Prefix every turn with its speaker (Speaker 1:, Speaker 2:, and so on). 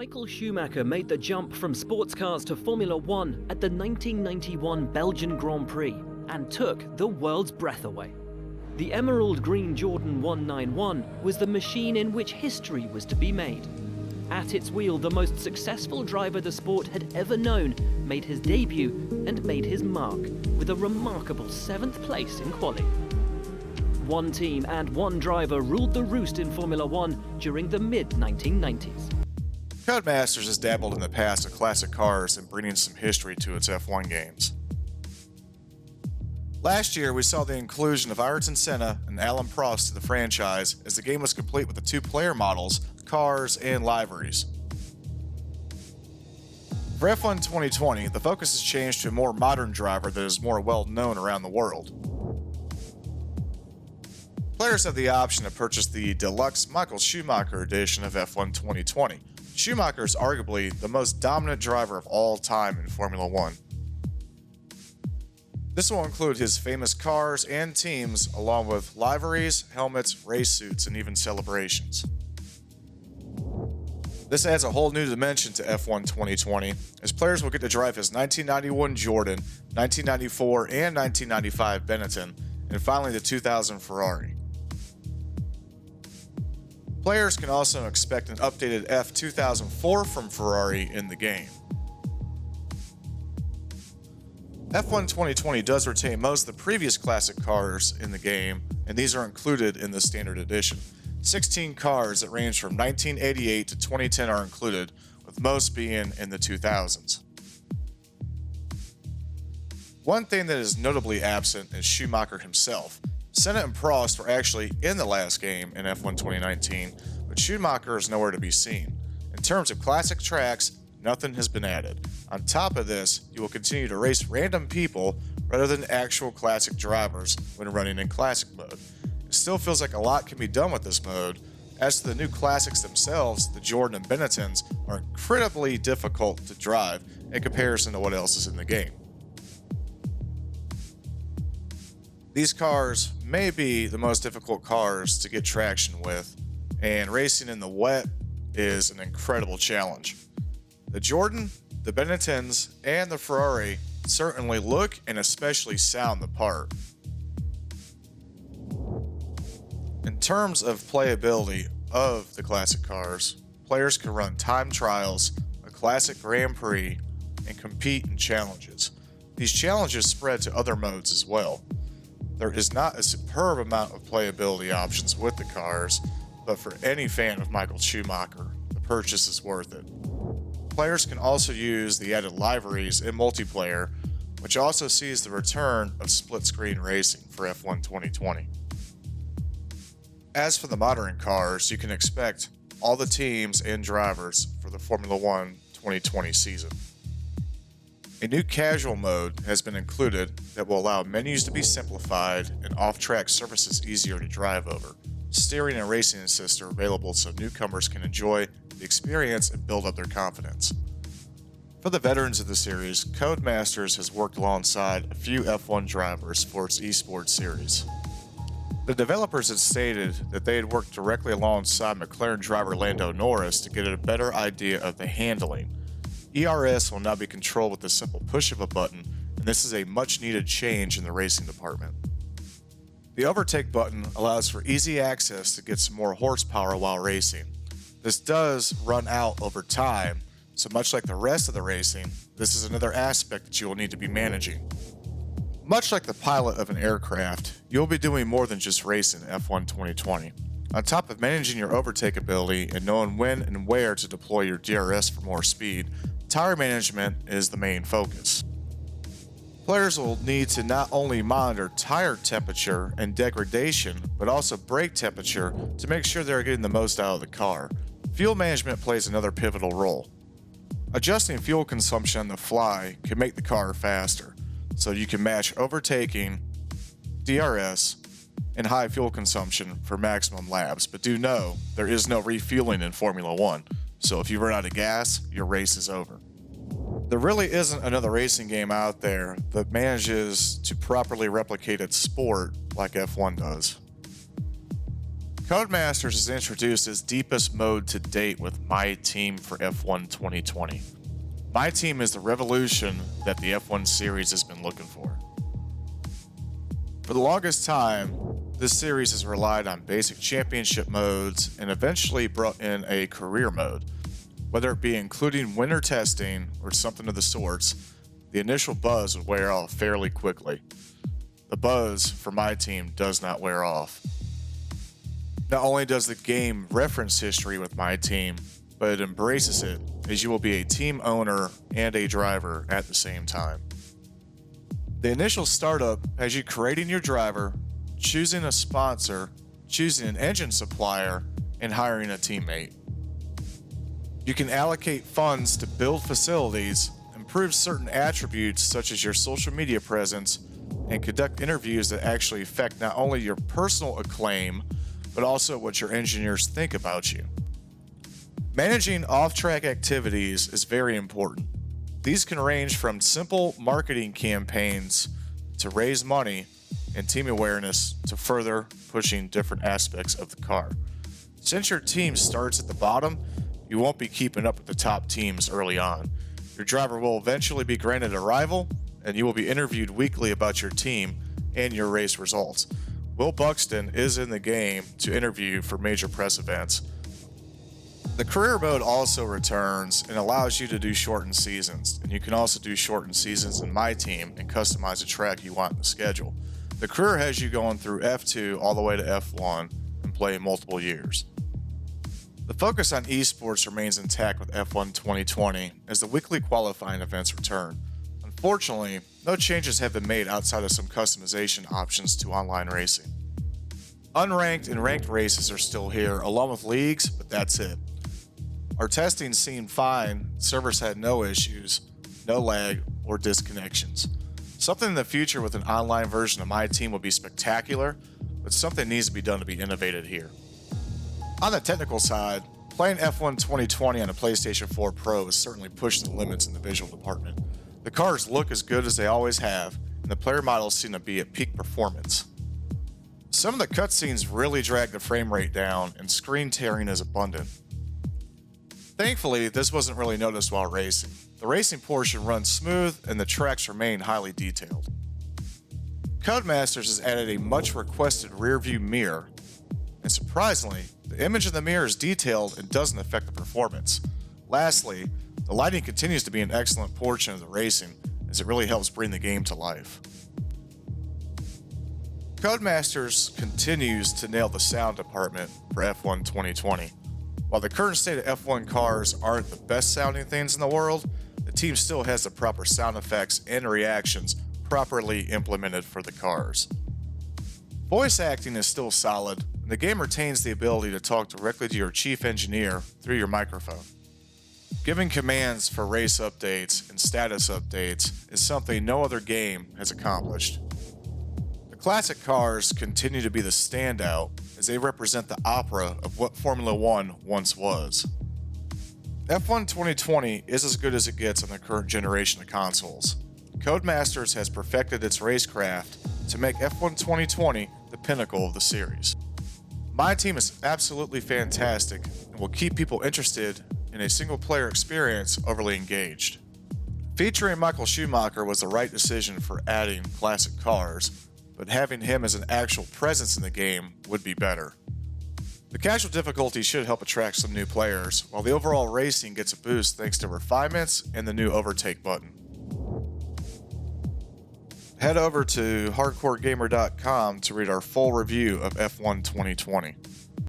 Speaker 1: Michael Schumacher made the jump from sports cars to Formula One at the 1991 Belgian Grand Prix and took the world's breath away. The emerald green Jordan 191 was the machine in which history was to be made. At its wheel, the most successful driver the sport had ever known made his debut and made his mark with a remarkable 7th place in quali. One team and one driver ruled the roost in Formula One during the mid-1990s.
Speaker 2: Codemasters has dabbled in the past with classic cars and bringing some history to its F1 games. Last year, we saw the inclusion of Ayrton Senna and Alan Prost to the franchise as the game was complete with the 2-player models, cars, and liveries. For F1 2020, the focus has changed to a more modern driver that is more well known around the world. Players have the option to purchase the deluxe Michael Schumacher edition of F1 2020. Schumacher is arguably the most dominant driver of all time in Formula One. This will include his famous cars and teams, along with liveries, helmets, race suits, and even celebrations. This adds a whole new dimension to F1 2020, as players will get to drive his 1991 Jordan, 1994 and 1995 Benetton, and finally the 2000 Ferrari. Players can also expect an updated F2004 from Ferrari in the game. F1 2020 does retain most of the previous classic cars in the game, and these are included in the standard edition. 16 cars that range from 1988 to 2010 are included, with most being in the 2000s. One thing that is notably absent is Schumacher himself. Senna and Prost were actually in the last game in F1 2019, but Schumacher is nowhere to be seen. In terms of classic tracks, nothing has been added. On top of this, you will continue to race random people rather than actual classic drivers when running in classic mode. It still feels like a lot can be done with this mode. As to the new classics themselves, the Jordan and Benettons are incredibly difficult to drive in comparison to what else is in the game. These cars may be the most difficult cars to get traction with, and racing in the wet is an incredible challenge. The Jordan, the Benettons, and the Ferrari certainly look and especially sound the part. In terms of playability of the classic cars, players can run time trials, a classic Grand Prix, and compete in challenges. These challenges spread to other modes as well. There is not a superb amount of playability options with the cars, but for any fan of Michael Schumacher, the purchase is worth it. Players can also use the added liveries in multiplayer, which also sees the return of split-screen racing for F1 2020. As for the modern cars, you can expect all the teams and drivers for the Formula One 2020 season. A new casual mode has been included that will allow menus to be simplified and off-track surfaces easier to drive over. Steering and racing assists are available so newcomers can enjoy the experience and build up their confidence. For the veterans of the series, Codemasters has worked alongside a few F1 drivers for its esports series. The developers had stated that they had worked directly alongside McLaren driver Lando Norris to get a better idea of the handling. ERS will now be controlled with the simple push of a button, and this is a much needed change in the racing department. The Overtake button allows for easy access to get some more horsepower while racing. This does run out over time, so much like the rest of the racing, this is another aspect that you will need to be managing. Much like the pilot of an aircraft, you'll be doing more than just racing F1 2020. On top of managing your overtake ability and knowing when and where to deploy your DRS for more speed, tire management is the main focus. Players will need to not only monitor tire temperature and degradation, but also brake temperature to make sure they're getting the most out of the car. Fuel management plays another pivotal role. Adjusting fuel consumption on the fly can make the car faster, so you can match overtaking, DRS, and high fuel consumption for maximum laps, but do know there is no refueling in Formula One, so if you run out of gas, your race is over. There really isn't another racing game out there that manages to properly replicate its sport like F1 does. Codemasters has introduced its deepest mode to date with My Team for F1 2020. My Team is the revolution that the F1 series has been looking for. For the longest time, this series has relied on basic championship modes and eventually brought in a career mode. Whether it be including winter testing or something of the sorts, the initial buzz would wear off fairly quickly. The buzz for My Team does not wear off. Not only does the game reference history with My Team, but it embraces it, as you will be a team owner and a driver at the same time. The initial startup has you creating your driver, choosing a sponsor, choosing an engine supplier, and hiring a teammate. You can allocate funds to build facilities, improve certain attributes such as your social media presence, and conduct interviews that actually affect not only your personal acclaim, but also what your engineers think about you. Managing off-track activities is very important. These can range from simple marketing campaigns to raise money and team awareness to further pushing different aspects of the car. Since your team starts at the bottom, you won't be keeping up with the top teams early on. Your driver will eventually be granted a rival, and you will be interviewed weekly about your team and your race results. Will Buxton is in the game to interview for major press events. The career mode also returns and allows you to do shortened seasons, and you can also do shortened seasons in My Team and customize a track you want in the schedule. The career has you going through F2 all the way to F1 and play multiple years. The focus on esports remains intact with F1 2020 as the weekly qualifying events return. Unfortunately, no changes have been made outside of some customization options to online racing. Unranked and ranked races are still here, along with leagues, but that's it. Our testing seemed fine, servers had no issues, no lag, or disconnections. Something in the future with an online version of My Team would be spectacular, but something needs to be done to be innovated here. On the technical side, playing F1 2020 on a PlayStation 4 Pro has certainly pushed the limits in the visual department. The cars look as good as they always have, and the player models seem to be at peak performance. Some of the cutscenes really drag the frame rate down, and screen tearing is abundant. Thankfully, this wasn't really noticed while racing. The racing portion runs smooth, and the tracks remain highly detailed. Codemasters has added a much requested rear-view mirror, and surprisingly, the image in the mirror is detailed and doesn't affect the performance. Lastly, the lighting continues to be an excellent portion of the racing, as it really helps bring the game to life. Codemasters continues to nail the sound department for F1 2020. While the current state of F1 cars aren't the best sounding things in the world, the team still has the proper sound effects and reactions properly implemented for the cars. Voice acting is still solid, and the game retains the ability to talk directly to your chief engineer through your microphone. Giving commands for race updates and status updates is something no other game has accomplished. The classic cars continue to be the standout as they represent the opera of what Formula One once was. F1 2020 is as good as it gets on the current generation of consoles. Codemasters has perfected its racecraft to make F1 2020 the pinnacle of the series. My Team is absolutely fantastic and will keep people interested in a single-player experience overly engaged. Featuring Michael Schumacher was the right decision for adding classic cars, but having him as an actual presence in the game would be better. The casual difficulty should help attract some new players, while the overall racing gets a boost thanks to refinements and the new Overtake button. Head over to hardcoregamer.com to read our full review of F1 2020.